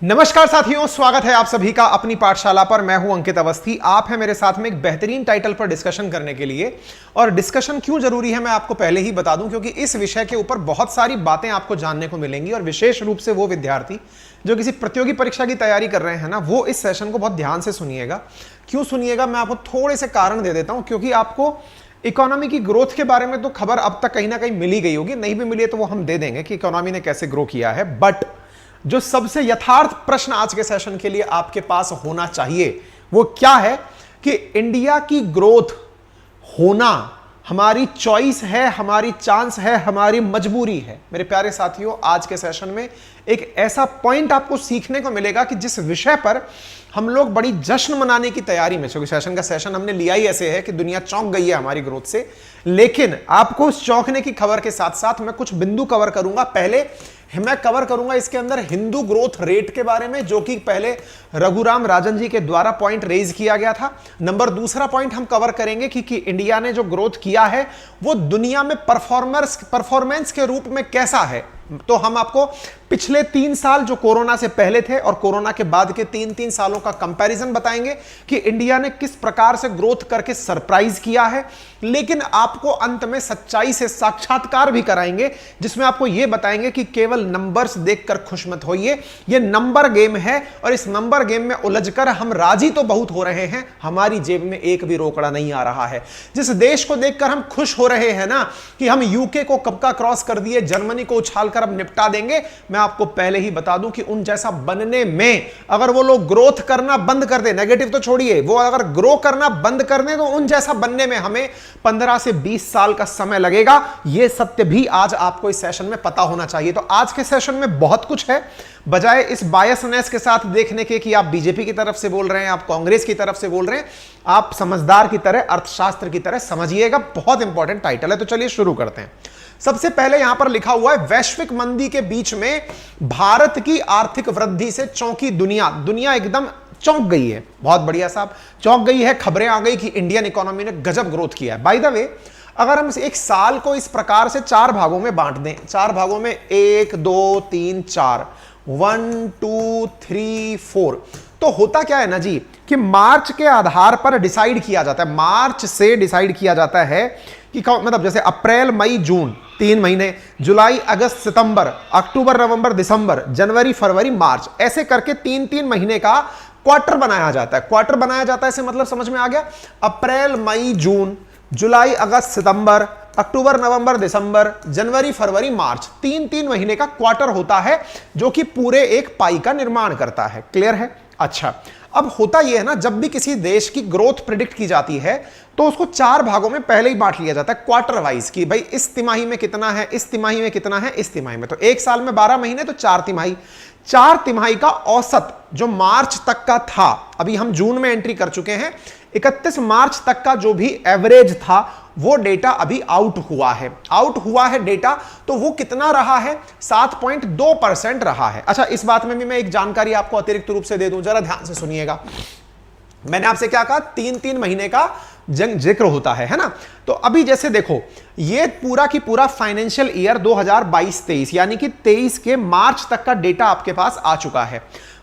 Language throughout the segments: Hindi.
नमस्कार साथियों, स्वागत है आप सभी का अपनी पाठशाला पर। मैं हूं अंकित अवस्थी। आप हैं मेरे साथ में एक बेहतरीन टाइटल पर डिस्कशन करने के लिए। और डिस्कशन क्यों जरूरी है मैं आपको पहले ही बता दूं, क्योंकि इस विषय के ऊपर बहुत सारी बातें आपको जानने को मिलेंगी। और विशेष रूप से वो विद्यार्थी जो किसी प्रतियोगी परीक्षा की तैयारी कर रहे हैं ना, वो इस सेशन को बहुत ध्यान से सुनिएगा। क्यों सुनिएगा, मैं आपको थोड़े से कारण दे देता हूं। क्योंकि आपको इकोनॉमी की ग्रोथ के बारे में तो खबर अब तक कहीं ना कहीं मिली गई होगी, नहीं भी मिली है तो वो हम दे देंगे कि इकोनॉमी ने कैसे ग्रो किया है। बट जो सबसे यथार्थ प्रश्न आज के सेशन के लिए आपके पास होना चाहिए वो क्या है कि इंडिया की ग्रोथ होना हमारी चॉइस है, हमारी चांस है, हमारी मजबूरी है। मेरे प्यारे साथियों, आज के सेशन में एक ऐसा पॉइंट आपको सीखने को मिलेगा कि जिस विषय पर हम लोग बड़ी जश्न मनाने की तैयारी में, क्योंकि सेशन का सेशन हमने लिया ही ऐसे है कि दुनिया चौंक गई है हमारी ग्रोथ से। लेकिन आपको उस चौंकने की खबर के साथ साथ मैं कुछ बिंदु कवर करूंगा। पहले मैं कवर करूंगा इसके अंदर हिंदू ग्रोथ रेट के बारे में, जो कि पहले रघुराम राजन जी के द्वारा पॉइंट रेज किया गया था। दूसरा पॉइंट हम कवर करेंगे कि इंडिया ने जो ग्रोथ किया है वो दुनिया में परफॉर्मेंस के रूप में कैसा है। तो हम आपको पिछले 3 साल जो कोरोना से पहले थे और कोरोना के बाद के 3 सालों का कंपैरिजन बताएंगे कि इंडिया ने किस प्रकार से ग्रोथ करके सरप्राइज किया है। लेकिन आपको अंत में सच्चाई से साक्षात्कार भी कराएंगे, जिसमें आपको यह बताएंगे कि केवल नंबर्स देखकर खुश मत होइए, यह नंबर गेम है। और इस नंबर गेम में उलझकर हम राजी तो बहुत हो रहे हैं, हमारी जेब में एक भी रोकड़ा नहीं आ रहा है। जिस देश को देखकर हम खुश हो रहे हैं ना कि हम यूके को कब का क्रॉस कर दिए, जर्मनी को उछालकर अब निपटा देंगे, मैं आपको पहले ही बता दूं कि उन जैसा बनने में अगर वो लोग ग्रोथ करना बंद कर दे, नेगेटिव तो छोड़िए, वो अगर ग्रो करना बंद कर दे तो उन जैसा बनने में हमें 15 से 20 साल का समय लगेगा। यह सत्य भी आज आपको इस सेशन में पता होना चाहिए। तो आज के सेशन में बहुत कुछ है। बजाय इस बायसनेस के साथ देखने के कि आप बीजेपी की तरफ से बोल रहे हैं, आप कांग्रेस की तरफ से बोल रहे हैं, आप समझदार की तरह, अर्थशास्त्र की तरह समझिएगा। बहुत इंपॉर्टेंट टाइटल है। तो चलिए शुरू करते हैं। सबसे पहले यहां पर लिखा हुआ है, वैश्विक मंदी के बीच में भारत की आर्थिक वृद्धि से चौंकी दुनिया। दुनिया एकदम चौंक गई है। बहुत बढ़िया साहब, चौंक गई है। खबरें आ गई कि इंडियन इकोनॉमी ने गजब ग्रोथ किया है। बाय द वे, अगर हम एक साल को इस प्रकार से 4 भागों में बांट दें, 4 भागों में 1 2 3 4, 1 2 3 4, तो होता क्या है ना जी कि मार्च के आधार पर डिसाइड किया जाता है। मार्च से डिसाइड किया जाता है कि मतलब जैसे अप्रैल मई जून 3 महीने, जुलाई अगस्त सितंबर, अक्टूबर नवंबर दिसंबर, जनवरी फरवरी मार्च, ऐसे करके 3 महीने का क्वार्टर बनाया जाता है। क्वार्टर बनाया जाता है इससे मतलब समझ में आ गया। अप्रैल मई जून, जुलाई अगस्त सितंबर, अक्टूबर नवंबर दिसंबर, जनवरी फरवरी मार्च, 3 महीने का क्वार्टर होता है, जो कि पूरे एक पाई का निर्माण करता है। क्लियर है? अच्छा, अब होता यह है ना, जब भी किसी देश की ग्रोथ प्रिडिक्ट की जाती है तो उसको 4 भागों में पहले ही बांट लिया जाता है, क्वार्टर वाइज, कि भाई इस तिमाही में कितना है, इस तिमाही में कितना है, इस तिमाही में। तो एक साल में 12 महीने तो 4 तिमाही। 4 तिमाही का औसत जो मार्च तक का था, अभी हम जून में एंट्री कर चुके हैं, 31 मार्च तक का जो भी एवरेज था वो डेटा अभी आउट हुआ है डेटा। तो वो कितना रहा है? 7.2% रहा है। अच्छा, इस बात में भी मैं एक जानकारी आपको अतिरिक्त रूप से दे दूं, जरा ध्यान से सुनिएगा। मैंने आपसे क्या कहा? 3 महीने का जिक्र होता है ना। तो अभी जैसे देखो, ये पूरा की पूरा फाइनेंशियल ईयर 2022-23 यानी कि 23 के मार्च तक का डेटा आपके पास आ चुका है।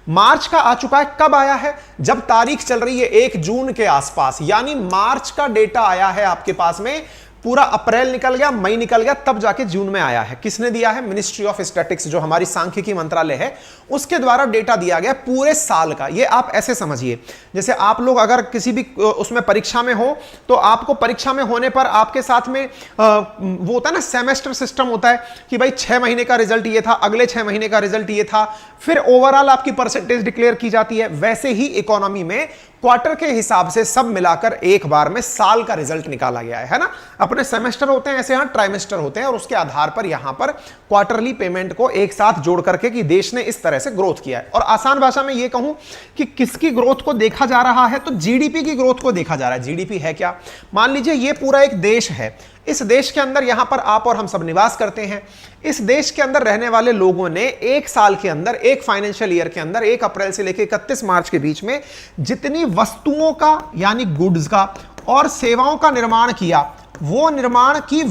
मार्च का आ चुका है। कब आया है? जब तारीख चल रही है 1 जून के आसपास, यानी मार्च का डेटा आया है आपके पास में। पूरा अप्रैल निकल गया, मई निकल गया, तब जाके जून में आया है। किसने दिया है? मिनिस्ट्री ऑफ स्टैटिस्टिक्स, जो हमारी सांख्यिकी मंत्रालय है, उसके द्वारा डेटा दिया गया पूरे साल का। ये आप ऐसे समझिए, जैसे आप लोग अगर किसी भी उसमें परीक्षा में हो तो आपको परीक्षा में होने पर आपके साथ में वो होता है ना, सेमेस्टर सिस्टम होता है कि भाई 6 महीने का रिजल्ट ये था, अगले 6 महीने का रिजल्ट ये था, फिर ओवरऑल आपकी परसेंटेज डिक्लेयर की जाती है। वैसे ही इकोनॉमी में क्वार्टर के हिसाब से सब मिलाकर एक बार में साल का रिजल्ट निकाला गया है ना। अपने सेमेस्टर होते हैं, ऐसे यहां ट्राइमेस्टर होते हैं, और उसके आधार पर यहां पर क्वार्टरली पेमेंट को एक साथ जोड़ करके कि देश ने इस तरह से ग्रोथ किया है। और आसान भाषा में यह कहूं कि किसकी ग्रोथ को देखा जा रहा है, तो जीडीपी की ग्रोथ को देखा जा रहा है। जीडीपी है क्या? मान लीजिए यह पूरा एक देश है। इस देश के अंदर यहां पर आप और हम सब निवास करते हैं। इस देश के अंदर रहने वाले लोगों ने एक साल के अंदर, एक फाइनेंशियल ईयर के अंदर, 1 अप्रैल से लेकर 31 मार्च के बीच में जितनी वस्तुओं का यानी गुड्स का और सेवाओं का निर्माण किया, वो निर्माण की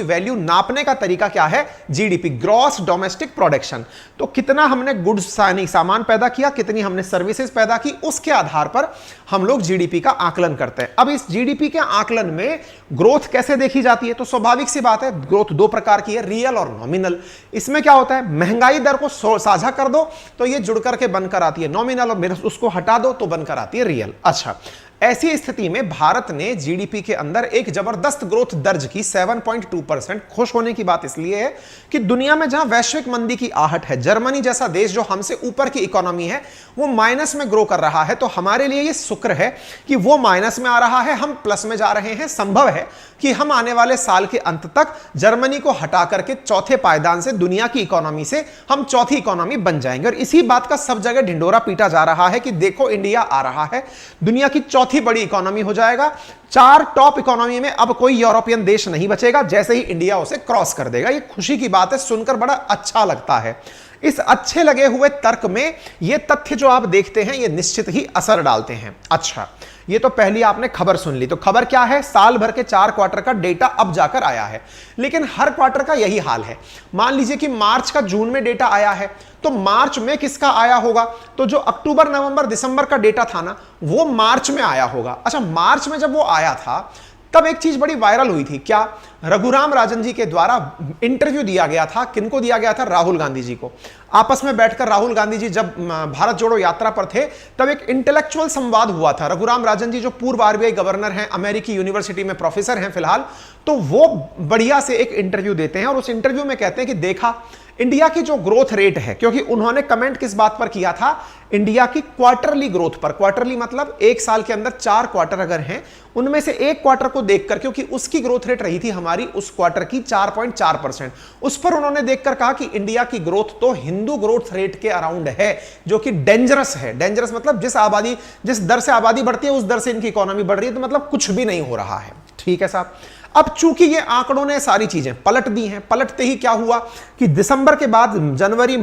वैल्यू नापने का तरीका क्या है? GDP, gross domestic production. तो कितना हमने गुड्स सामान पैदा किया, कितनी हमने सर्विसेज पैदा की, उसके आधार पर हम लोग जीडीपी का आकलन करते हैं। अब इस जीडीपी के आकलन में ग्रोथ कैसे देखी जाती है? तो स्वाभाविक सी बात है, ग्रोथ दो प्रकार की है, रियल और नॉमिनल। इसमें क्या होता है, महंगाई दर को साझा कर दो तो ये जुड़ करके बनकर आती है नॉमिनल, और उसको हटा दो तो बनकर आती है रियल। अच्छा, ऐसी स्थिति में भारत ने जीडीपी के अंदर एक जबरदस्त ग्रोथ दर्ज की, 7.2%। खुश होने की बात इसलिए है कि दुनिया में जहां वैश्विक मंदी की आहट है, जर्मनी जैसा देश जो हमसे ऊपर की इकोनॉमी है वो माइनस में ग्रो कर रहा है, तो हमारे लिए ये शुक्र है कि वो माइनस में आ रहा है, हम प्लस में जा रहे हैं। संभव है कि हम आने वाले साल के अंत तक जर्मनी को हटा करके चौथे पायदान से, दुनिया की इकोनॉमी से हम चौथी इकोनॉमी बन जाएंगे। और इसी बात का सब जगह ढिंडोरा पीटा जा रहा है कि देखो इंडिया आ रहा है, दुनिया की चौथी बड़ी इकोनॉमी हो जाएगा। 4 टॉप इकोनॉमी में अब कोई यूरोपियन देश नहीं बचेगा, जैसे ही इंडिया उसे क्रॉस कर देगा। ये खुशी की बात है, सुनकर बड़ा अच्छा लगता है। इस अच्छे लगे हुए तर्क में ये तथ्य जो आप देखते हैं ये निश्चित ही असर डालते हैं। अच्छा, ये तो पहली आपने खबर सुन ली। तो खबर क्या है? साल भर के 4 क्वार्टर का डेटा अब जाकर आया है, लेकिन हर क्वार्टर का यही हाल है। मान लीजिए कि मार्च का जून में डेटा आया है, तो मार्च में किसका आया होगा? तो जो अक्टूबर, नवंबर, दिसंबर का डेटा था ना, वो मार्च में आया होगा। अच्छा, मार्च में जब वो आया था तब एक चीज बड़ी वायरल हुई थी। क्या? रघुराम राजन जी के द्वारा इंटरव्यू दिया गया था। किनको दिया गया था? राहुल गांधी जी को। आपस में बैठकर राहुल गांधी जी जब भारत जोड़ो यात्रा पर थे तब एक इंटेलेक्चुअल संवाद हुआ था। रघुराम राजन जी जो पूर्व आरबीआई गवर्नर हैं, अमेरिकी यूनिवर्सिटी में प्रोफेसर हैं फिलहाल, तो वो बढ़िया से एक इंटरव्यू देते हैं और उस इंटरव्यू में कहते हैं कि देखा इंडिया की जो ग्रोथ रेट है, क्योंकि उन्होंने कमेंट किस बात पर किया था? इंडिया की क्वार्टरली ग्रोथ पर। क्वार्टरली मतलब एक साल के अंदर 4 क्वार्टर अगर हैं, उनमें से एक क्वार्टर को देखकर, क्योंकि उसकी ग्रोथ रेट रही थी हमारी उस क्वार्टर की 4.4%, उस पर उन्होंने देखकर कहा कि इंडिया की ग्रोथ तो हिंदू ग्रोथ रेट के अराउंड है, जो कि डेंजरस है। डेंजरस मतलब जिस दर से आबादी बढ़ती है उस दर से इनकी इकोनॉमी बढ़ रही है, तो मतलब कुछ भी नहीं हो रहा है। ठीक है साहब। अब चूंकि ये आंकड़ों ने सारी चीजें पलट दी हैं, पलटते ही क्या हुआ कि दिसंबर के बाद जनवरी,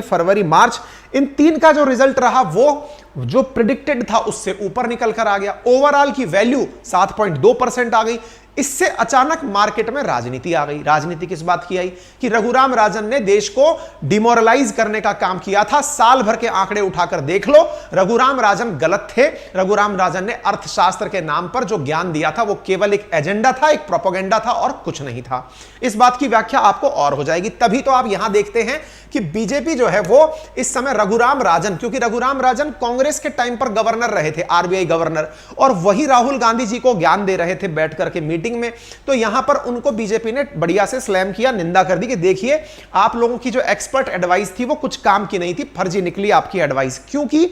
फरवरी, मार्च, इन 3 का जो रिजल्ट रहा वो जो प्रिडिक्टेड था उससे ऊपर निकल कर आ गया। ओवरऑल की वैल्यू 7.2% आ गई। इससे अचानक मार्केट में राजनीति आ गई। राजनीति किस बात की आई? कि रघुराम राजन ने देश को डिमोरलाइज करने का काम किया था। साल भर के आंकड़े उठाकर देख लो, रघुराम राजन गलत थे। रघुराम राजन ने अर्थशास्त्र के नाम पर जो ज्ञान दिया था वो केवल एक एजेंडा था, एक प्रोपेगेंडा था और कुछ नहीं था। इस बात की व्याख्या आपको और हो जाएगी। तभी तो आप यहां देखते हैं कि बीजेपी जो है वो इस समय रघुराम राजन, क्योंकि रघुराम राजन कांग्रेस के टाइम पर गवर्नर रहे थे, आरबीआई गवर्नर, और वही राहुल गांधी जी को ज्ञान दे रहे थे बैठ करके मीटिंग में। तो यहां पर उनको बीजेपी ने बढ़िया से स्लैम किया, निंदा कर दी कि देखिए आप लोगों की जो एक्सपर्ट एडवाइस थी वो कुछ काम की नहीं थी, फर्जी निकली आपकी एडवाइस। क्योंकि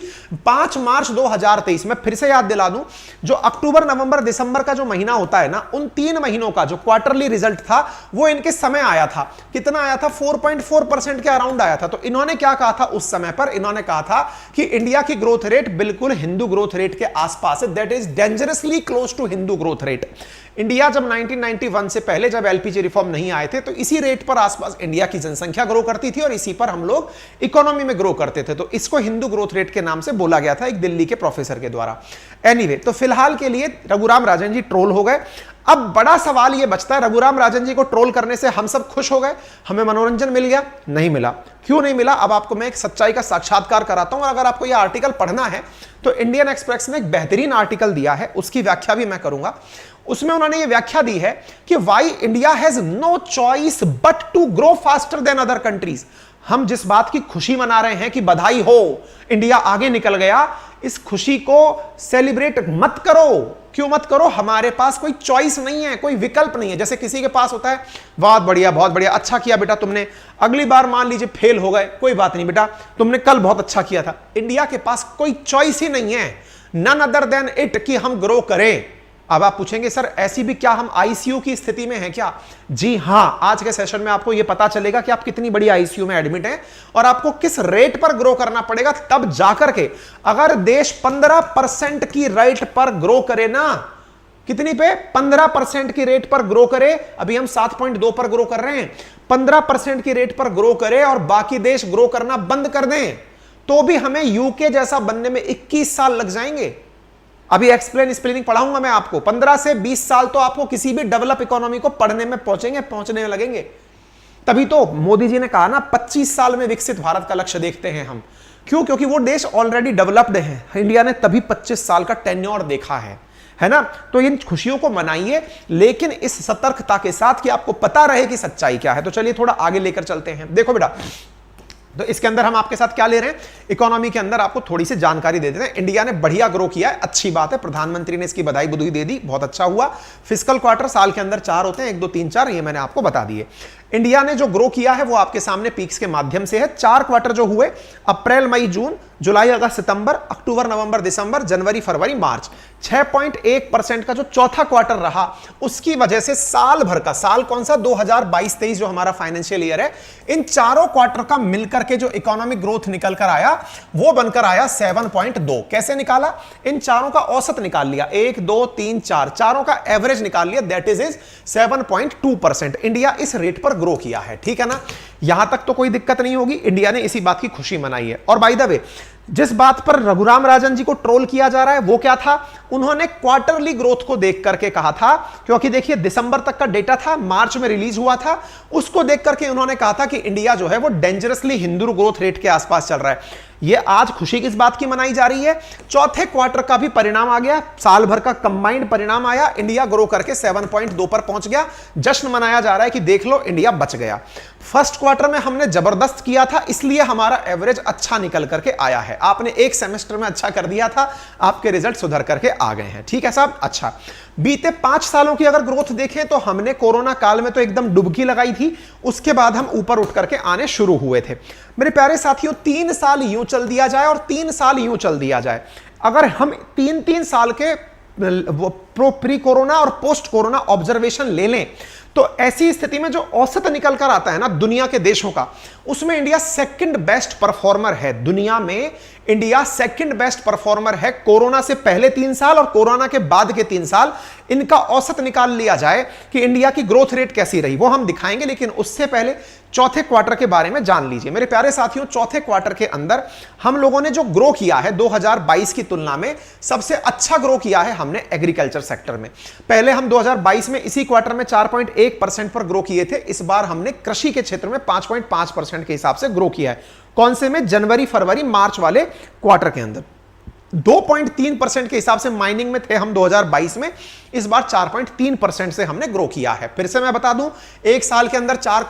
5 मार्च 2023 में फिर से याद दिला दूं, जो अक्टूबर, नवंबर, दिसंबर का जो महीना होता है ना, उन 3 महीनों का जो क्वार्टरली रिजल्ट था वो इनके समय आया था। कितना आया था? 4.4% के अराउंड आया था। तो इन्होंने क्या कहा था उस समय पर? इन्होंने कहा था कि इंडिया की ग्रोथ रेट बिल्कुल हिंदू ग्रोथ रेट के आसपास है, that is dangerously close to Hindu growth rate. India जब 1991 से पहले जब एलपीजी रिफॉर्म नहीं आए थे तो इसी रेट पर आसपास इंडिया की जनसंख्या ग्रो करती थी और इसी पर हम लोग इकोनॉमी में ग्रो करते थे। तो इसको हिंदू ग्रोथ रेट के नाम से बोला गया था एक दिल्ली के प्रोफेसर के द्वारा। एनीवे, तो फिलहाल के लिए रघुराम राजन जी ट्रोल हो गए। अब बड़ा सवाल यह बचता है, रघुराम राजन जी को ट्रोल करने से हम सब खुश हो गए, हमें मनोरंजन मिल गया? नहीं मिला। क्यों नहीं मिला? अब आपको मैं एक सच्चाई का साक्षात्कार कराता हूं। और अगर आपको यह आर्टिकल पढ़ना है तो इंडियन एक्सप्रेस ने एक बेहतरीन आर्टिकल दिया है, उसकी व्याख्या भी मैं करूंगा। उसमें उन्होंने ये व्याख्या दी है कि why India has no choice but to grow faster than other countries. हम जिस बात की खुशी मना रहे हैं कि बधाई हो, इंडिया आगे निकल गया, इस खुशी को सेलिब्रेट मत करो। क्यों मत करो? हमारे पास कोई चॉइस नहीं है, कोई विकल्प नहीं है। जैसे किसी के पास होता है, बहुत बढ़िया, बहुत बढ़िया, अच्छा किया बेटा तुमने, अगली बार मान लीजिए फेल हो गए, कोई बात नहीं बेटा, तुमने कल बहुत अच्छा किया था। इंडिया के पास कोई चॉइस ही नहीं है, नन अदर देन इट, कि हम ग्रो करें। अब आप पूछेंगे सर ऐसी भी क्या हम आईसीयू की स्थिति में हैं क्या? जी हां, आज के सेशन में आपको यह पता चलेगा कि आप कितनी बड़ी आईसीयू में एडमिट हैं और आपको किस रेट पर ग्रो करना पड़ेगा, तब जाकर के अगर देश 15% की रेट पर ग्रो करे ना, कितनी पे? 15% की रेट पर ग्रो करे, अभी हम 7.2 पर ग्रो कर रहे हैं, 15% की रेट पर ग्रो करे और बाकी देश ग्रो करना बंद कर दें, तो भी हमें यूके जैसा बनने में 21 साल लग जाएंगे। अभी एक्सप्लेनिंग पढ़ाऊंगा मैं आपको। 15 से 20 साल तो आपको किसी भी डेवलप इकोनॉमी को पढ़ने में पहुंचने में लगेंगे। तभी तो मोदी जी ने कहा ना 25 साल में विकसित भारत का लक्ष्य देखते हैं हम। क्यों? क्योंकि वो देश ऑलरेडी डेवलप्ड है, इंडिया ने तभी 25 साल का टेन्योर देखा है ना। तो इन खुशियों को मनाइए, लेकिन इस सतर्कता के साथ कि आपको पता रहे कि सच्चाई क्या है। तो चलिए थोड़ा आगे लेकर चलते हैं। देखो बेटा, तो इसके अंदर हम आपके साथ क्या ले रहे हैं, इकोनॉमी के अंदर आपको थोड़ी सी जानकारी दे देते हैं। इंडिया ने बढ़िया ग्रो किया है, अच्छी बात है, प्रधानमंत्री ने इसकी बधाई बुधाई दे दी, बहुत अच्छा हुआ। फिस्कल क्वार्टर साल के अंदर 4 होते हैं, 1 2 3 4, ये मैंने आपको बता दिए। इंडिया ने जो ग्रो किया है वो आपके सामने पीक्स के माध्यम से है। 4 क्वार्टर जो हुए, अप्रैल मई जून, जुलाई अगस्त सितंबर, अक्टूबर नवंबर दिसंबर, जनवरी फरवरी मार्च, 6.1% का जो चौथा क्वार्टर रहा, उसकी वजह से साल भर का, साल कौन सा, 2022-23 जो हमारा फाइनेंशियल ईयर है, इन चारों क्वार्टर का मिलकर के जो इकोनॉमिक ग्रोथ निकल कर आया वो बनकर आया 7.2। कैसे निकाला? इन चारों का औसत निकाल लिया, 1 2 3 4, चारों का एवरेज निकाल लिया, दैट इज 7.2%। इंडिया इस रेट पर ग्रो किया है, ठीक है ना। यहां तक तो कोई दिक्कत नहीं होगी, इंडिया ने इसी बात की खुशी मनाई है। और बाय द वे, जिस बात पर रघुराम राजन जी को ट्रोल किया जा रहा है वो क्या था, उन्होंने क्वार्टरली ग्रोथ को देख करके कहा था, क्योंकि देखिए दिसंबर तक का डेटा था, मार्च में रिलीज हुआ था, उसको देख करके उन्होंने कहा था कि इंडिया जो है वो डेंजरसली हिंदू ग्रोथ रेट के आसपास चल रहा है। ये आज खुशी किस बात की मनाई जा रही है, चौथे क्वार्टर का भी परिणाम आ गया, साल भर का कंबाइंड परिणाम आया, इंडिया ग्रो करके 7.2 पर पहुंच गया। जश्न मनाया जा रहा है कि देख लो इंडिया बच गया। फर्स्ट क्वार्टर में हमने जबरदस्त किया था, इसलिए हमारा एवरेज अच्छा निकल करके आया है। आपने एक सेमेस्टर में अच्छा कर दिया था, आपके रिजल्ट सुधर करके आ गए हैं, ठीक है साहब। अच्छा, बीते 5 सालों की अगर ग्रोथ देखें तो हमने कोरोना काल में तो एकदम डुबकी लगाई थी, उसके बाद हम ऊपर उठ करके आने शुरू हुए थे। मेरे प्यारे साथियों, 3 साल यूं चल दिया जाए और 3 साल यूं चल दिया जाए, अगर हम 3-3 साल के प्री कोरोना और पोस्ट कोरोना ऑब्जर्वेशन ले लें, तो ऐसी स्थिति में जो औसत निकल कर आता है ना दुनिया के देशों का, उसमें इंडिया सेकंड बेस्ट परफॉर्मर है। दुनिया में इंडिया सेकंड बेस्ट परफॉर्मर है। कोरोना से पहले 3 साल और कोरोना के बाद के 3 साल, इनका औसत निकाल लिया जाए कि इंडिया की ग्रोथ रेट कैसी रही, वो हम दिखाएंगे। लेकिन उससे पहले चौथे क्वार्टर के बारे में जान लीजिए मेरे प्यारे साथियों। चौथे क्वार्टर के अंदर हम लोगों ने जो ग्रो किया है 2022 की तुलना में, सबसे अच्छा ग्रो किया है हमने एग्रीकल्चर सेक्टर में। पहले हम 2022 में इसी क्वार्टर में 4.1% पर ग्रो किए थे, इस बार हमने कृषि के क्षेत्र में 5.5% के हिसाब से ग्रो किया है। कौन से में? जनवरी फरवरी मार्च वाले क्वार्टर के अंदर। 2.3% के हिसाब से माइनिंग में थे हम 2022 में, इस बार 4.3% से हमने ग्रो किया है। फिर से मैं बता दूं, एक साल के अंदर 4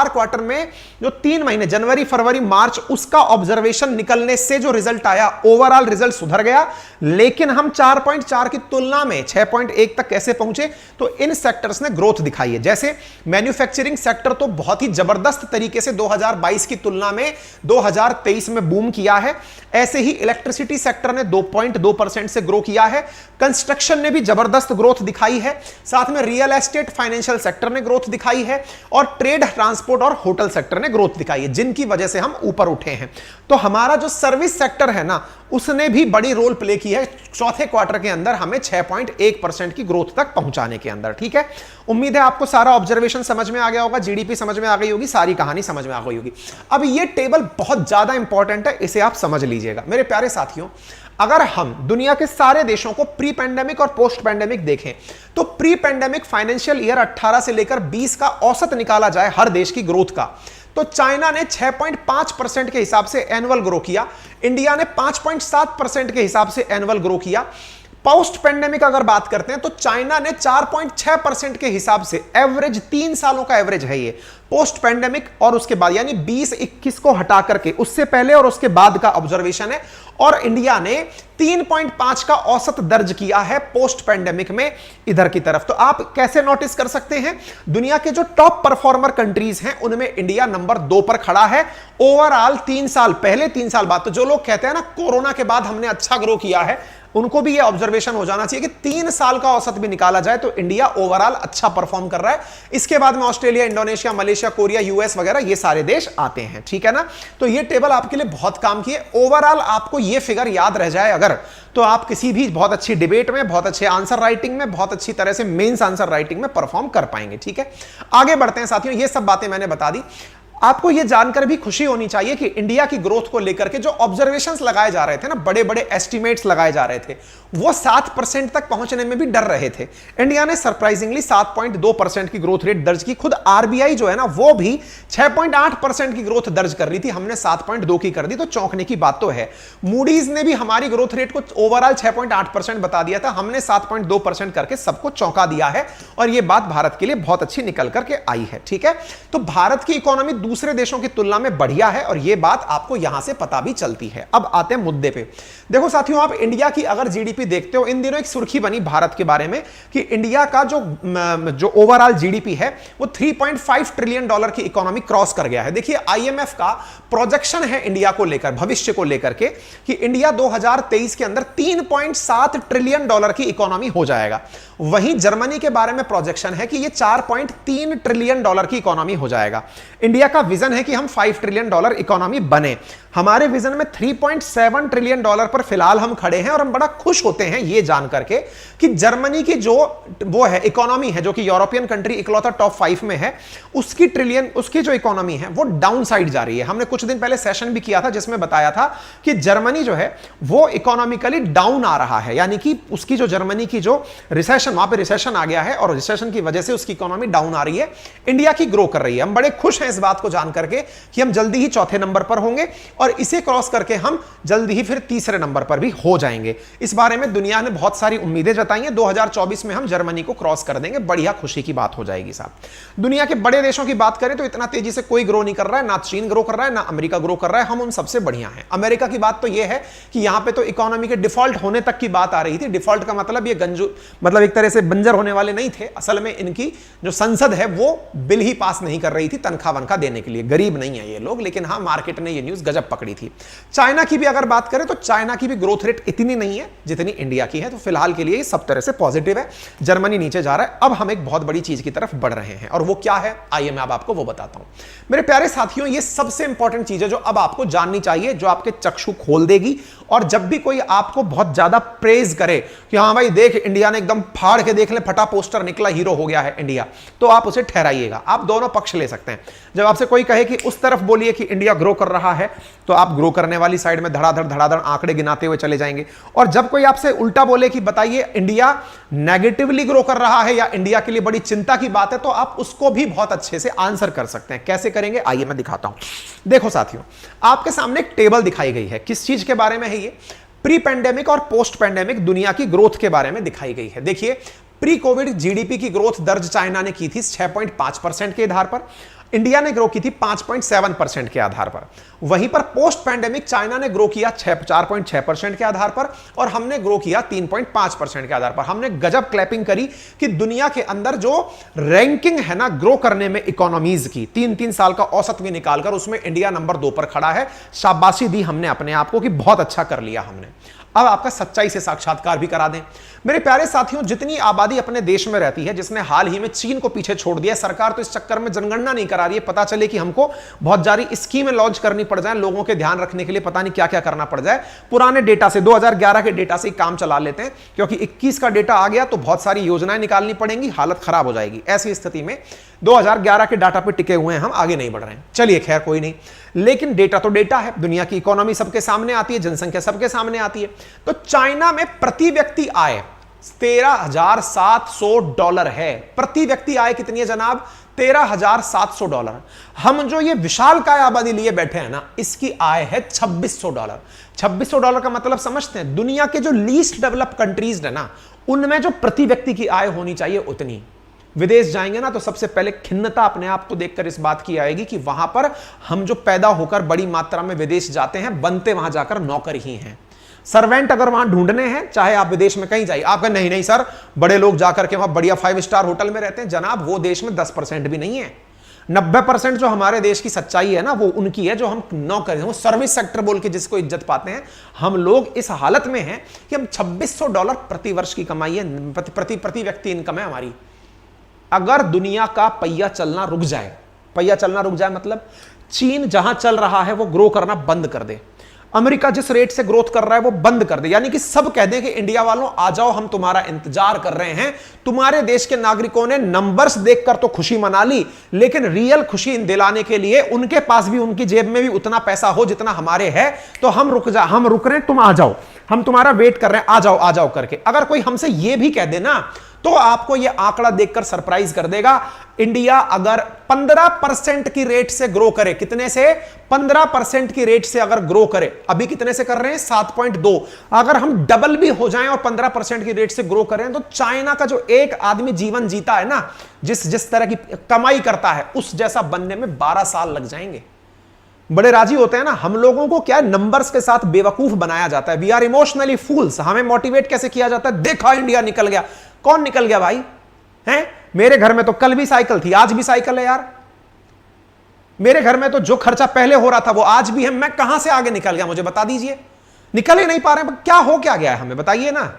क्वार्टर में जो 3 महीने जनवरी फरवरी मार्च, उसका ऑब्जर्वेशन निकलने से जो रिजल्ट आया, ओवरऑल रिजल्ट सुधर गया। लेकिन हम 4.4 की तुलना में 6.1 तक कैसे पहुंचे, तो इन सेक्टर्स ने ग्रोथ दिखाई है। जैसे मैन्युफैक्चरिंग सेक्टर तो बहुत ही जबरदस्त तरीके से 2022 की तुलना में 2023 में बूम किया है। ऐसे ही इलेक्ट्रिसिटी सेक्टर ने 2.2% से ग्रो किया है। कंस्ट्रक्शन ने भी जबरदस्त ग्रोथ दिखाई है, साथ में रियल एस्टेट फाइनेंशियल सेक्टर ने ग्रोथ दिखाई है, और ट्रेड ट्रांसपोर्ट और होटल सेक्टर ने ग्रोथ दिखाई है, जिनकी वजह से हम ऊपर उठे हैं। तो हमारा जो सर्विस सेक्टर है ना, उसने भी बड़ी रोल प्ले की है चौथे क्वार्टर के अंदर हमें 6.1% की ग्रोथ तक पहुंचाने के अंदर, ठीक है। उम्मीद है आपको सारा ऑब्जर्वेशन समझ में आ गया होगा, जीडीपी समझ में आ गई होगी, सारी कहानी समझ में आ गई होगी। अब ये टेबल बहुत ज्यादा इंपॉर्टेंट है, इसे आप समझ लीजिएगा मेरे प्यारे साथियों। अगर हम दुनिया के सारे देशों को प्री पैंडेमिक और पोस्ट पैंडेमिक देखें, तो प्री पैंडेमिक फाइनेंशियल ईयर 18 से लेकर 20 का औसत निकाला जाए हर देश की ग्रोथ का, तो चाइना ने 6.5% के हिसाब से एनुअल ग्रो किया, इंडिया ने 5.7% के हिसाब से एनुअल ग्रो किया। पोस्ट पेंडेमिक अगर बात करते हैं तो चाइना ने 4.6% के हिसाब से एवरेज, 3 सालों का एवरेज है ये पोस्ट पेंडेमिक, और उसके बाद यानी 20-21 को हटा करके उससे पहले और उसके बाद का ऑब्जर्वेशन है। और इंडिया ने 3.5 का औसत दर्ज किया है पोस्ट पेंडेमिक में इधर की तरफ। तो आप कैसे नोटिस कर सकते हैं, दुनिया के जो टॉप परफॉर्मर कंट्रीज हैं उनमें इंडिया नंबर 2 पर खड़ा है ओवरऑल। 3 साल पहले 3 साल बाद, तो जो लोग कहते हैं ना कोरोना के बाद हमने अच्छा ग्रो किया है, उनको भी ये ऑब्जर्वेशन हो जाना चाहिए कि 3 साल का औसत भी निकाला जाए तो इंडिया ओवरऑल अच्छा परफॉर्म कर रहा है। इसके बाद में Australia, Indonesia, Malaysia, Korea, US वगैरह ये सारे देश आते हैं, ठीक है ना। तो ये टेबल आपके लिए बहुत काम की है। ओवरऑल आपको ये फिगर याद रह जाए अगर, तो आप किसी भी बहुत अच्छी डिबेट में, बहुत अच्छे आंसर राइटिंग में, बहुत अच्छी तरह से मेंस आंसर राइटिंग में परफॉर्म कर पाएंगे, ठीक है। आगे बढ़ते हैं साथियों, ये सब बातें मैंने बता दी। आपको यह जानकर भी खुशी होनी चाहिए कि इंडिया की ग्रोथ को लेकर के जो ऑब्जर्वेशंस लगाए जा रहे थे ना, बड़े बड़े एस्टिमेट्स लगाए जा रहे थे, वो 7% तक पहुंचने में भी डर रहे थे। इंडिया ने सरप्राइजिंगली 7.2% की ग्रोथ रेट दर्ज की। खुद आरबीआई जो है ना, वो भी 6.8% की ग्रोथ दर्ज कर रही थी, हमने 7.2 की कर दी, तो चौंकने की बात तो है। मूडीज ने भी हमारी ग्रोथ रेट को ओवरऑल 6.8% बता दिया था, हमने 7.2% करके सबको चौंका दिया है, और यह बात भारत के लिए बहुत अच्छी निकल करके आई है। ठीक है, तो भारत की इकोनॉमी दूसरे देशों की तुलना में बढ़िया है, और यह बात आपको यहां से पता भी चलती है। अब आते हैं मुद्दे पे। देखो साथियों, आप इंडिया की अगर जीडीपी देखते हो, इन दिनों एक सुर्खी बनी भारत के बारे में कि इंडिया का जो ओवरऑल जीडीपी है वो $3.5 ट्रिलियन की इकोनॉमी क्रॉस कर गया है। देखिए, आईएमएफ का प्रोजेक्शन है इंडिया को लेकर, भविष्य को लेकर के, कि इंडिया 2023 के अंदर $3.7 ट्रिलियन की इकोनॉमी हो जाएगा। वहीं जर्मनी के बारे में प्रोजेक्शन है कि ये $4.3 ट्रिलियन की इकोनॉमी हो जाएगा। इंडिया का विजन है कि हम $5 ट्रिलियन इकोनॉमी बने। हमारे विजन में $3.7 ट्रिलियन पर फिलहाल हम खड़े हैं, और हम बड़ा खुश होते हैं ये जान करके कि जर्मनी की जो वो है इकोनॉमी है, जो कि यूरोपियन कंट्री इकलौता टॉप 5 में है, उसकी जो इकोनॉमी है वो डाउन साइड जा रही है। हमने कुछ दिन पहले सेशन भी किया था जिसमें बताया था कि जर्मनी जो है वो इकोनॉमिकली डाउन आ रहा है, यानी कि उसकी जो जर्मनी की जो रिसेशन, वहां पे रिसेशन आ गया है, और रिसेशन की वजह से उसकी इकोनॉमी डाउन आ रही है। इंडिया की ग्रो कर रही है। हम बड़े खुश हैं इस बात को जान करके कि हम जल्दी ही चौथे नंबर पर होंगे, और इसे क्रॉस करके हम जल्दी ही फिर तीसरे नंबर पर भी हो जाएंगे। इस बारे में दुनिया ने बहुत सारी उम्मीदें जताई हैं। 2024 में हम जर्मनी को क्रॉस कर देंगे, बढ़िया खुशी की बात हो जाएगी साहब। दुनिया के बड़े देशों की बात करें तो इतना तेजी से कोई ग्रो नहीं कर रहा है, ना चीन ग्रो कर रहा है, ना अमेरिका ग्रो कर रहा है। हम उन सबसे बढ़िया हैं। अमेरिका की बात तो यह है कि यहां पे तो इकोनॉमी के डिफॉल्ट होने तक की बात आ रही थी। डिफॉल्ट का मतलब ये मतलब एक तरह से बंजर होने वाले नहीं थे। असल में इनकी जो संसद है वो बिल ही पास नहीं कर रही थी तनख्वाह वनखा देने के लिए। गरीब नहीं है ये लोग, लेकिन हाँ, मार्केट ने ये न्यूज गजब पकड़ी थी। चाइना की भी अगर बात करें तो चाइना की भी ग्रोथ रेट इतनी नहीं है जितनी इंडिया की है, तो फिलहाल के लिए सब तरह से पॉजिटिव है। जर्मनी नीचे जा रहा है। अब हम एक बहुत बड़ी चीज की तरफ बढ़ रहे हैं, और वो क्या है, आइए मैं अब आपको वो बताता हूं। मेरे प्यारे साथियों, ये सबसे इंपॉर्टेंट चीज है जो अब आपको जाननी चाहिए, जो आपके चक्षु खोल देगी। और जब भी कोई आपको बहुत ज्यादा प्रेज करे कि हाँ भाई देख, इंडिया ने एकदम फाड़ के देख ले, फटा पोस्टर निकला, हीरो हो गया है इंडिया, तो आप उसे ठहराइएगा। आप दोनों पक्ष ले सकते हैं। जब आपसे कोई कहे कि उस तरफ बोलिए कि इंडिया ग्रो कर रहा है, तो आप ग्रो करने वाली साइड में धड़ाधड़ आंकड़े गिनाते हुए चले जाएंगे। और जब कोई आपसे उल्टा बोले कि बताइए इंडिया नेगेटिवली ग्रो कर रहा है या इंडिया के लिए बड़ी चिंता की बात है, तो आप उसको भी बहुत अच्छे से आंसर कर सकते हैं। कैसे करेंगे, आइए मैं दिखाता हूं। देखो साथियों, आपके सामने एक टेबल दिखाई गई है। किस चीज के बारे में है ये? प्री पेंडेमिक और पोस्ट पेंडेमिक दुनिया की ग्रोथ के बारे में दिखाई गई है। देखिए, प्री कोविड जीडीपी की ग्रोथ दर्ज चाइना ने की थी 6.5% के आधार पर, इंडिया ने ग्रो की थी 5.7% के आधार पर। वहीं पर पोस्ट पैंडेमिक चाइना ने ग्रो किया 4.6% के आधार पर, और हमने ग्रो किया 3.5% के आधार पर। हमने गजब क्लैपिंग करी कि दुनिया के अंदर जो रैंकिंग है ना ग्रो करने में इकोनॉमीज की, 3 साल का औसत भी निकालकर, उसमें इंडिया नंबर 2 पर खड़ा है। शाबाशी दी हमने अपने आप को कि बहुत अच्छा कर लिया हमने। अब आपका सच्चाई से साक्षात्कार भी करा दें। मेरे प्यारे साथियों, जितनी आबादी अपने देश में रहती है, जिसने हाल ही में चीन को पीछे छोड़ दिया, सरकार तो इस चक्कर में जनगणना नहीं करा रही है। पता चले कि हमको बहुत सारी स्कीमें लॉन्च करनी पड़ जाए, लोगों के ध्यान रखने के लिए पता नहीं क्या क्या करना पड़ जाए। पुराने डेटा से, 2011 के डेटा से काम चला लेते हैं, क्योंकि 21 का डेटा आ गया तो बहुत सारी योजनाएं निकालनी पड़ेंगी, हालत खराब हो जाएगी। ऐसी स्थिति में 2011 के डाटा पे टिके हुए हैं हम, आगे नहीं बढ़ रहे हैं। चलिए खैर कोई नहीं, लेकिन डेटा तो डेटा है। दुनिया की इकोनॉमी सबके सामने आती है, जनसंख्या सबके सामने आती है। तो चाइना में प्रति व्यक्ति आय $13,700 है। प्रति व्यक्ति आय कितनी है जनाब? $13,700। हम जो ये विशालकाय आबादी लिए बैठे हैं ना, इसकी आय है $2,600। $2,600 का मतलब समझते हैं? दुनिया के जो लीस्ट डेवलप कंट्रीज है ना, उनमें जो प्रति व्यक्ति की आय होनी चाहिए उतनी। विदेश जाएंगे ना तो सबसे पहले खिन्नता अपने आप को देखकर इस बात की आएगी कि वहां पर हम जो पैदा होकर बड़ी मात्रा में विदेश जाते हैं, बनते वहां जाकर नौकर ही हैं। सर्वेंट अगर वहां ढूंढने हैं, चाहे आप विदेश में कहीं जाइए, आप कहें नहीं नहीं सर, बड़े लोग जाकर के वहां बढ़िया 5 स्टार होटल में रहते हैं। जनाब, वो देश में 10% भी नहीं है। 90% जो हमारे देश की सच्चाई है ना, वो उनकी है जो हम नौकर हैं, वो सर्विस सेक्टर बोल के जिसको इज्जत पाते हैं। हम लोग इस हालत में हैं कि हम $2,600 प्रति वर्ष की कमाई है, प्रति व्यक्ति इनकम है हमारी। अगर दुनिया का पहिया चलना रुक जाए, पहिया चलना रुक जाए मतलब चीन जहां चल रहा है वो ग्रो करना बंद कर दे, अमेरिका जिस रेट से ग्रोथ कर रहा है वो बंद कर दे, यानी कि सब कह दें कि इंडिया वालों आ जाओ, हम तुम्हारा इंतजार कर रहे हैं। तुम्हारे देश के नागरिकों ने नंबर्स देखकर तो खुशी मना ली, लेकिन रियल खुशी दिलाने के लिए उनके पास भी, उनकी जेब में भी उतना पैसा हो जितना हमारे है, तो हम रुक रहे हैं, तुम आ जाओ, हम तुम्हारा वेट कर रहे हैं, आ जाओ करके। अगर कोई हमसे यह भी कह देना तो आपको यह आंकड़ा देखकर सरप्राइज कर देगा। इंडिया अगर 15% की रेट से ग्रो करे, कितने से? 15% की रेट से अगर ग्रो करे, अभी कितने से कर रहे हैं? 7.2। अगर हम डबल भी हो जाएं और 15% की रेट से ग्रो करें, तो चाइना का जो एक आदमी जीवन जीता है ना, जिस तरह की कमाई करता है, उस जैसा बनने में 12 साल लग जाएंगे। बड़े राजी होते हैं ना। हम लोगों को क्या नंबर्स के साथ बेवकूफ बनाया जाता है। वी आर इमोशनली फूल्स। हमें मोटिवेट कैसे किया जाता है? देखा इंडिया निकल गया। कौन निकल गया भाई? हैं? मेरे घर में तो कल भी साइकिल थी, आज भी साइकिल है यार। मेरे घर में तो जो खर्चा पहले हो रहा था वो आज भी है। मैं कहां से आगे निकल गया? मुझे बता दीजिए। निकल ही नहीं पा रहे हैं। क्या गया है हमें बताइए ना।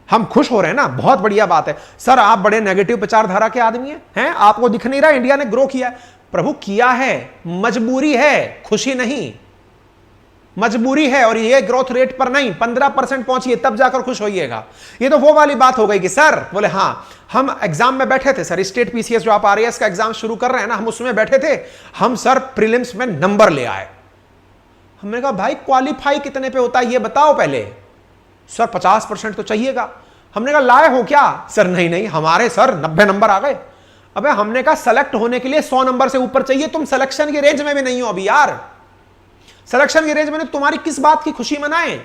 हम खुश हो रहे हैं ना, बहुत बढ़िया बात है। सर आप बड़े नेगेटिव विचारधारा के आदमी हैं, आपको दिख नहीं रहा इंडिया ने ग्रो किया है? प्रभु किया है, मजबूरी है, खुशी नहीं। मजबूरी है, और ये ग्रोथ रेट पर नहीं, 15% पहुंचिए तब जाकर खुश होइएगा। ये तो वो वाली बात हो गई कि सर बोले हाँ हम एग्जाम में बैठे थे सर, स्टेट पीसीएस जो आप आरएएस का एग्जाम शुरू कर रहे हैं ना, हम उसमें बैठे थे, हम सर प्रीलिम्स में नंबर ले आए। हमने कहा भाई क्वालिफाई कितने पे होता है ये बताओ पहले। सर 50% तो चाहिएगा। हमने कहा लाए हो क्या? सर नहीं हमारे सर 90 नंबर आ गए। अबे हमने कहा सेलेक्ट होने के लिए 100 नंबर से ऊपर चाहिए, तुम सिलेक्शन की रेंज में भी नहीं हो अभी यार। सिलेक्शन की रेंज में तुम्हारी किस बात की खुशी मनाएं?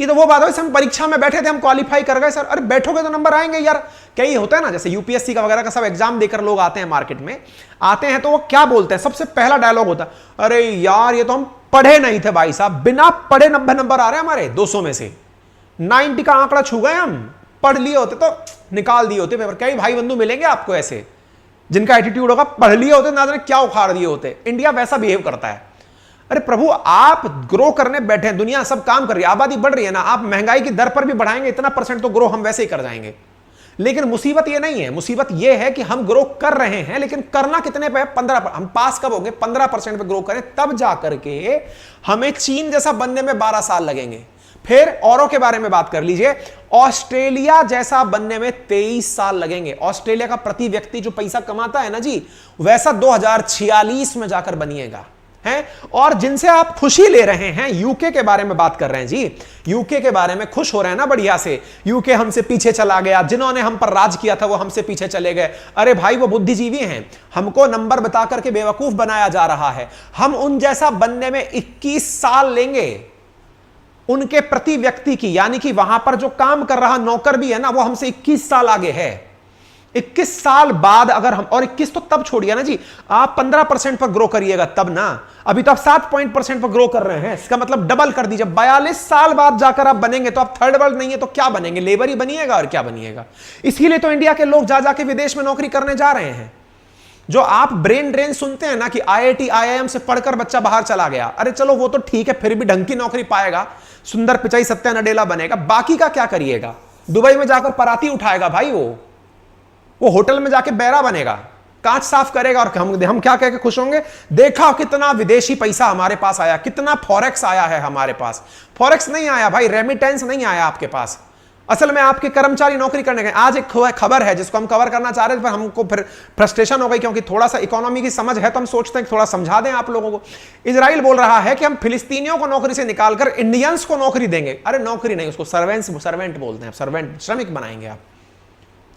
ये तो वो बात है, हम परीक्षा में बैठे थे, हम क्वालिफाई कर गए सर। अरे बैठोगे तो नंबर आएंगे यार। कई होता है ना, जैसे यूपीएससी का वगैरह का सब एग्जाम देकर लोग आते हैं, मार्केट में आते हैं, तो वो क्या बोलते हैं? सबसे पहला डायलॉग होता है, अरे यार ये तो हम पढ़े नहीं थे भाई साहब, बिना पढ़े 90 नंबर आ रहे हैं हमारे 200 में से। 90 का आंकड़ा छू गए हम, पढ़ लिए होते तो निकाल दिए होते पेपर। कई भाई बंधु मिलेंगे आपको ऐसे जिनका एटीट्यूड होगा, पढ़ लिए होते ना जाने क्या उखाड़ दिए होते। इंडिया वैसा बिहेव करता है। अरे प्रभु आप ग्रो करने बैठे हैं, दुनिया सब काम कर रही है, आबादी बढ़ रही है ना, आप महंगाई की दर पर भी बढ़ाएंगे इतना % तो ग्रो हम वैसे ही कर जाएंगे। लेकिन मुसीबत ये नहीं है, मुसीबत ये है कि हम ग्रो कर रहे हैं, लेकिन करना कितने पे है? 15। हम पास कब होंगे? 15% पे ग्रो करें, तब जाकर के हमें चीन जैसा बनने में 12 साल लगेंगे। फिर औरों के बारे में बात कर लीजिए, ऑस्ट्रेलिया जैसा बनने में 23 साल लगेंगे। ऑस्ट्रेलिया का प्रति व्यक्ति जो पैसा कमाता है ना जी, वैसा 2046 में जाकर बनिएगा है। और जिनसे आप खुशी ले रहे हैं, यूके के बारे में बात कर रहे हैं जी, यूके के बारे में खुश हो रहे हैं ना बढ़िया से। यूके हमसे पीछे चला गया, जिन्होंने हम पर राज किया था वो हमसे पीछे चले गए। अरे भाई वो बुद्धिजीवी हैं, हमको नंबर बता करके बेवकूफ बनाया जा रहा है। हम उन जैसा बनने में 21 साल लेंगे उनके प्रति व्यक्ति की, यानी कि वहां पर जो काम कर रहा नौकर भी है ना, वो हमसे 21 साल आगे है। 21 साल बाद अगर हम, और 21 तो तब छोड़िए ना जी, आप 15% पर ग्रो करिएगा तब ना। अभी तो आप 7% पर ग्रो कर रहे हैं, इसका मतलब डबल कर दीजिए। 42 साल बाद जाकर आप बनेंगे, तो आप थर्ड वर्ल्ड नहीं है तो क्या बनेंगे? लेबर ही बनिएगा और क्या बनिएगा। इसीलिए तो इंडिया के लोग जा जाके विदेश में नौकरी करने जा रहे हैं। जो आप ब्रेन ड्रेन सुनते हैं ना कि आईआईटी आईआईएम से पढ़कर बच्चा बाहर चला गया, अरे चलो वो तो ठीक है, फिर भी ढंग की नौकरी पाएगा, सुंदर पिचाई सत्या नडेला बनेगा। बाकी का क्या करिएगा? दुबई में जाकर पराती उठाएगा भाई, वो होटल में जाके बैरा बनेगा, कांच साफ करेगा, और हम क्या कह के खुश होंगे? देखा कितना विदेशी पैसा हमारे पास आया, कितना फॉरेक्स आया है हमारे पास। फॉरेक्स नहीं आया भाई, रेमिटेंस नहीं आया आपके पास। असल में आपके कर्मचारी नौकरी करने गए। आज एक खबर है जिसको हम कवर करना चाह रहे थे, पर हमको फिर फ्रस्ट्रेशन हो गई, क्योंकि थोड़ा सा इकोनॉमी की समझ है तो हम सोचते हैं कि थोड़ा समझा दें आप लोगों को। इजराइल बोल रहा है कि हम फिलिस्तीनियों को नौकरी से निकालकर इंडियंस को नौकरी देंगे। अरे नौकरी नहीं, उसको सर्वेंट बोलते हैं। सर्वेंट, श्रमिक बनाएंगे आप।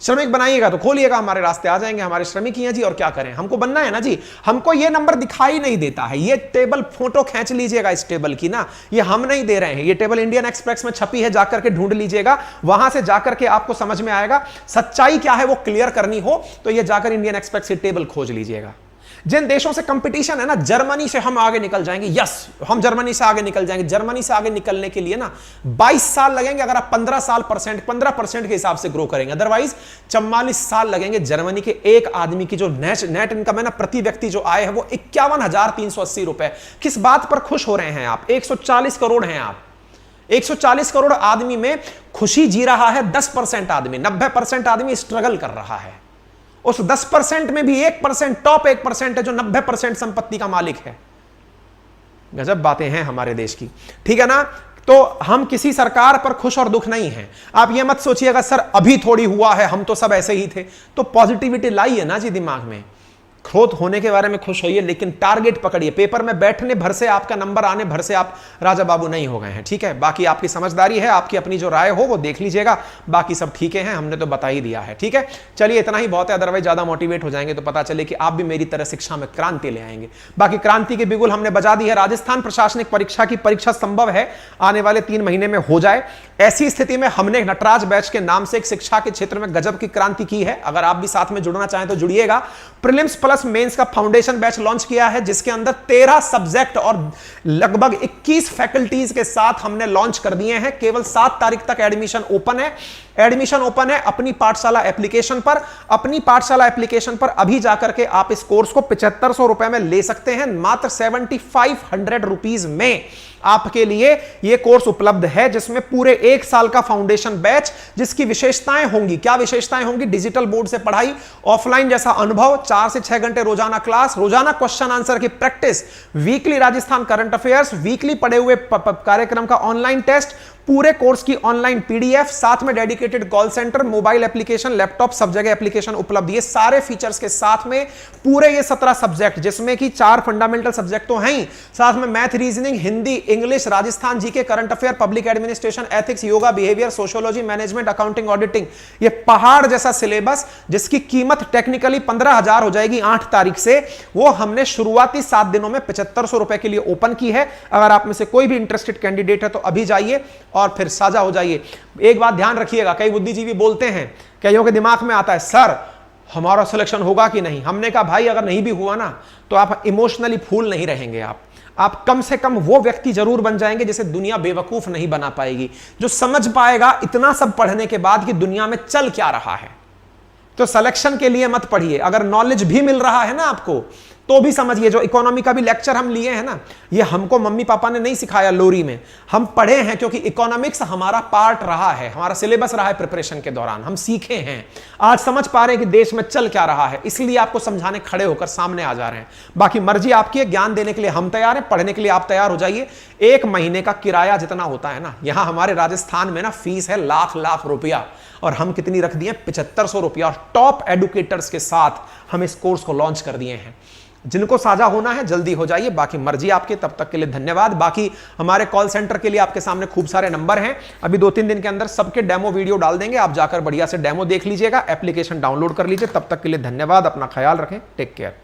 श्रमिक बनाइएगा तो खोलिएगा, हमारे रास्ते आ जाएंगे। हमारे श्रमिक ही हैं जी, और क्या करें? हमको बनना है ना जी। हमको ये नंबर दिखाई नहीं देता है। ये टेबल फोटो खींच लीजिएगा इस टेबल की ना, ये हम नहीं दे रहे हैं। ये टेबल इंडियन एक्सप्रेस में छपी है, जाकर के ढूंढ लीजिएगा, वहां से जाकर के आपको समझ में आएगा। सच्चाई क्या है वो क्लियर करनी हो तो ये जाकर इंडियन एक्सप्रेस की टेबल खोज लीजिएगा। जिन देशों से कंपटीशन है ना, जर्मनी से हम आगे निकल जाएंगे। यस, हम जर्मनी से आगे निकल जाएंगे। जर्मनी से आगे निकलने के लिए ना 22 साल लगेंगे अगर आप 15% के हिसाब से ग्रो करेंगे। अदरवाइज 44 साल लगेंगे। जर्मनी के एक आदमी की जो नेट इनकम है ना, प्रति व्यक्ति जो आय है, वो 51,380 रुपए। किस बात पर खुश हो रहे हैं आप? 140 करोड़ हैं आप। 140 करोड़ आदमी में खुशी जी रहा है 10% आदमी। 90% आदमी स्ट्रगल कर रहा है। उस 10% में भी 1%, टॉप 1% है जो 90% संपत्ति का मालिक है। गजब बातें हैं हमारे देश की, ठीक है ना। तो हम किसी सरकार पर खुश और दुख नहीं हैं। आप ये मत सोचिएगा सर अभी थोड़ी हुआ है, हम तो सब ऐसे ही थे। तो पॉजिटिविटी लाइए ना जी दिमाग में, ग्रोथ होने के बारे में खुश होइए, लेकिन टारगेट पकड़िए। पेपर में बैठने भर से, आपका नंबर आने भर से आप राजा बाबू नहीं हो गए हैं, ठीक है। बाकी आपकी समझदारी है, आपकी अपनी जो राय हो वो देख लीजिएगा, बाकी सब ठीक है, हमने तो बता ही दिया है, ठीक है। चलिए इतना ही बहुत है, अदरवाइज ज्यादा मोटिवेट हो जाएंगे तो पता चले कि आप भी मेरी तरह शिक्षा में क्रांति ले आएंगे। बाकी क्रांति की बिगुल हमने बजा दी है। राजस्थान प्रशासनिक परीक्षा की परीक्षा संभव है आने वाले 3 महीने में हो जाए। ऐसी स्थिति में हमने नटराज बैच के नाम से एक शिक्षा के क्षेत्र में गजब की क्रांति की है। अगर आप भी साथ में जुड़ना चाहें तो जुड़िएगा। प्रीलिम्स प्लस मेंस का फाउंडेशन बैच लॉन्च किया है, जिसके अंदर 13 सब्जेक्ट और लगभग 21 फैकल्टीज के साथ हमने लॉन्च कर दिए हैं। केवल 7 तारीख तक एडमिशन ओपन है। एडमिशन ओपन है अपनी पाठशाला एप्लीकेशन पर। अपनी पाठशाला एप्लीकेशन पर अभी जाकर के आप इस कोर्स को 7500 रुपए में ले सकते हैं। मात्र 7500 रुपीज में आपके लिए यह कोर्स उपलब्ध है, जिसमें पूरे 1 साल का फाउंडेशन बैच, जिसकी विशेषताएं होंगी। क्या विशेषताएं होंगी? डिजिटल बोर्ड से पढ़ाई, ऑफलाइन जैसा अनुभव, 4 से 6 घंटे रोजाना क्लास, रोजाना क्वेश्चन आंसर की practice, weekly Rajasthan current affairs, weekly पढ़े हुए कार्यक्रम का ऑनलाइन टेस्ट, पूरे कोर्स की ऑनलाइन पीडीएफ, साथ में dedicated call centre, mobile application, laptop, सब जगह एप्लीकेशन उपलब्ध। ये सारे फीचर्स के साथ में पूरे ये 17 सब्जेक्ट, जिसमें कि 4 फंडामेंटल सब्जेक्ट तो हैं ही, साथ में math, reasoning, Hindi, English, Rajasthan GK, current affair, public administration, ethics, yoga, behaviour, sociology, management, accounting, auditing. ये पहाड़ जैसा सिलेबस, जिसकी कीमत टेक्निकली 15,000 हो जाएगी 8 तारीख से, वो हमने शुरुआती 7 दिनों में 7500 रुपए के लिए ओपन की है। अगर आप में से कोई भी इंटरेस्टेड कैंडिडेट है तो अभी जाइए और फिर साझा हो जाइए। एक बात ध्यान रखिएगा, कई बुद्धिजीवी बोलते हैं, कईयों के दिमाग में आता है सर हमारा सिलेक्शन होगा कि नहीं। हमने कहा भाई अगर नहीं भी हुआ ना तो आप इमोशनली फूल नहीं रहेंगे। आप कम से कम वो व्यक्ति जरूर बन जाएंगे जिसे दुनिया बेवकूफ नहीं बना पाएगी, जो समझ पाएगा इतना सब पढ़ने के बाद कि दुनिया में चल क्या रहा है। तो सिलेक्शन के लिए मत पढ़िए, अगर नॉलेज भी मिल रहा है ना आपको तो भी समझिए। जो इकोनॉमी का भी लेक्चर हम लिए हैं ना, ये हमको मम्मी पापा ने नहीं सिखाया लोरी में, हम पढ़े हैं, क्योंकि इकोनॉमिक्स हमारा पार्ट रहा है, हमारा सिलेबस रहा है प्रिपरेशन के दौरान, हम सीखे हैं। आज समझ पा रहे हैं कि देश में चल क्या रहा है, इसलिए आपको समझाने खड़े होकर सामने आ जा रहे हैं। बाकी मर्जी आपकी है, ज्ञान देने के लिए हम तैयार हैं, पढ़ने के लिए आप तैयार हो जाइए। 1 महीने का किराया जितना होता है ना, यहां हमारे राजस्थान में ना फीस है लाख रुपया, और हम कितनी रख दिए? 7500 रुपया। और टॉप एडुकेटर्स के साथ हम इस कोर्स को लॉन्च कर दिए हैं। जिनको साझा होना है जल्दी हो जाइए, बाकी मर्जी आपके। तब तक के लिए धन्यवाद। बाकी हमारे कॉल सेंटर के लिए आपके सामने खूब सारे नंबर हैं, अभी 2-3 दिन के अंदर सबके डेमो वीडियो डाल देंगे, आप जाकर बढ़िया से डेमो देख लीजिएगा, एप्लीकेशन डाउनलोड कर लीजिए। तब तक के लिए धन्यवाद, अपना ख्याल रखें, टेक केयर।